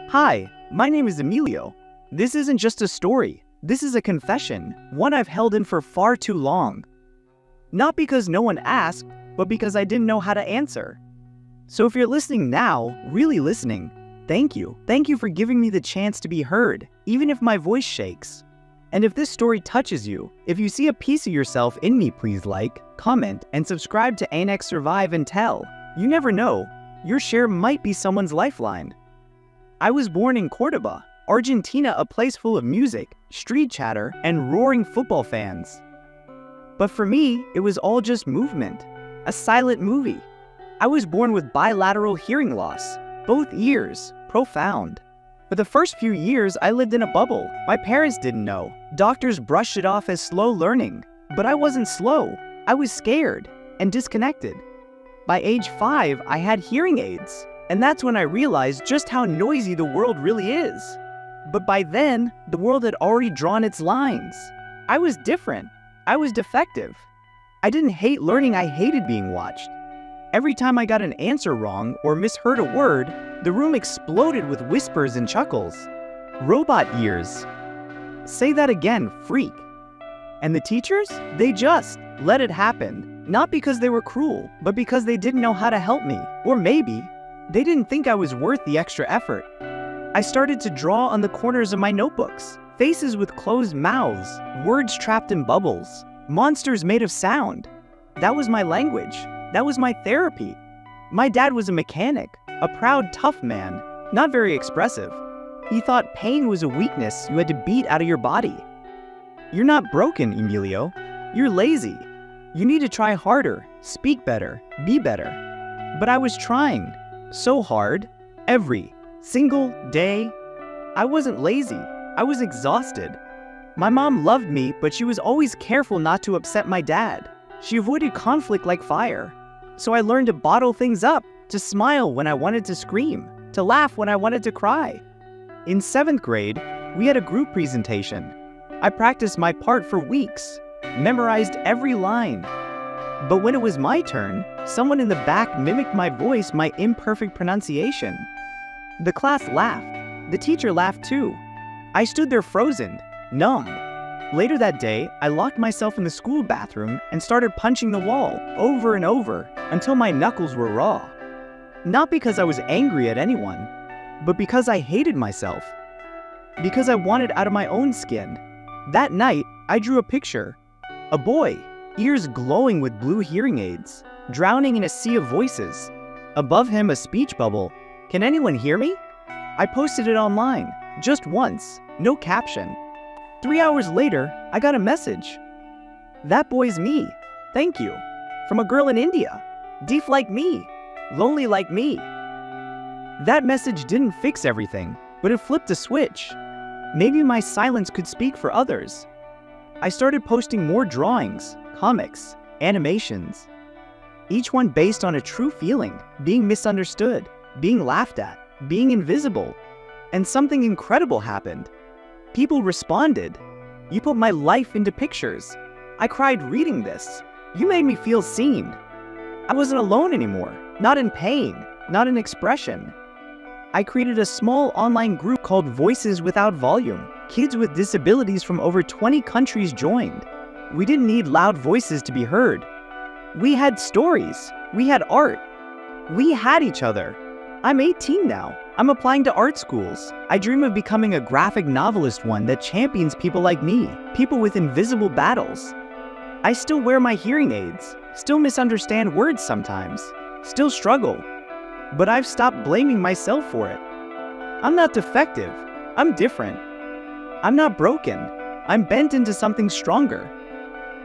Hi, my name is Emilio. This isn't just a story. This is a confession, one I've held in for far too long. Not because no one asked, but because I didn't know how to answer. So if you're listening now, really listening, thank you. Thank you for giving me the chance to be heard, even if my voice shakes. And if this story touches you, if you see a piece of yourself in me, please like, comment, and subscribe to Annex Survive and Tell. You never know, your share might be someone's lifeline. I was born in Cordoba, Argentina, a place full of music, street chatter, and roaring football fans. But for me, it was all just movement, a silent movie. I was born with bilateral hearing loss, both ears, profound. For the first few years, I lived in a bubble. My parents didn't know. Doctors brushed it off as slow learning. But I wasn't slow. I was scared and disconnected. By age 5, I had hearing aids. And that's when I realized just how noisy the world really is. But by then, the world had already drawn its lines. I was different. I was defective. I didn't hate learning, I hated being watched. Every time I got an answer wrong or misheard a word, the room exploded with whispers and chuckles. Robot ears. Say that again, freak. And the teachers? They just let it happen. Not because they were cruel, but because they didn't know how to help me. Or maybe they didn't think I was worth the extra effort. I started to draw on the corners of my notebooks. Faces with closed mouths, words trapped in bubbles, monsters made of sound. That was my language. That was my therapy. My dad was a mechanic, a proud, tough man, not very expressive. He thought pain was a weakness you had to beat out of your body. You're not broken, Emilio. You're lazy. You need to try harder, speak better, be better. But I was trying. So hard, every single day. I wasn't lazy, I was exhausted. My mom loved me, but she was always careful not to upset my dad. She avoided conflict like fire. So I learned to bottle things up, to smile when I wanted to scream, to laugh when I wanted to cry. In 7th grade, we had a group presentation. I practiced my part for weeks, memorized every line. But when it was my turn, someone in the back mimicked my voice, my imperfect pronunciation. The class laughed. The teacher laughed too. I stood there frozen, numb. Later that day, I locked myself in the school bathroom and started punching the wall over and over until my knuckles were raw. Not because I was angry at anyone, but because I hated myself. Because I wanted out of my own skin. That night, I drew a picture. A boy, ears glowing with blue hearing aids, drowning in a sea of voices. Above him, a speech bubble. Can anyone hear me? I posted it online, just once, no caption. 3 hours later, I got a message. That boy's me. Thank you. From a girl in India. Deaf like me. Lonely like me. That message didn't fix everything, but it flipped a switch. Maybe my silence could speak for others. I started posting more drawings, comics, animations. Each one based on a true feeling, being misunderstood, being laughed at, being invisible. And something incredible happened. People responded. You put my life into pictures. I cried reading this. You made me feel seen. I wasn't alone anymore, not in pain, not in expression. I created a small online group called Voices Without Volume. Kids with disabilities from over 20 countries joined. We didn't need loud voices to be heard. We had stories. We had art. We had each other. I'm 18 now. I'm applying to art schools. I dream of becoming a graphic novelist, one that champions people like me, people with invisible battles. I still wear my hearing aids, still misunderstand words sometimes, still struggle. But I've stopped blaming myself for it. I'm not defective. I'm different. I'm not broken. I'm bent into something stronger.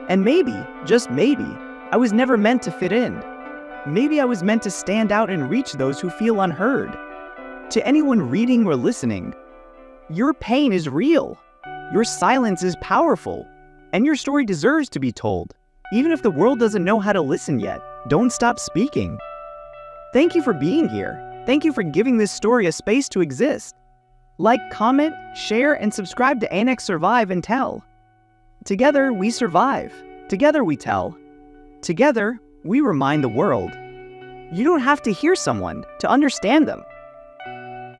And maybe, just maybe, I was never meant to fit in. Maybe I was meant to stand out and reach those who feel unheard. To anyone reading or listening, your pain is real. Your silence is powerful. And your story deserves to be told. Even if the world doesn't know how to listen yet, don't stop speaking. Thank you for being here. Thank you for giving this story a space to exist. Like, comment, share, and subscribe to Annex Survive and Tell. Together, we survive. Together, we tell. Together, we remind the world. You don't have to hear someone to understand them.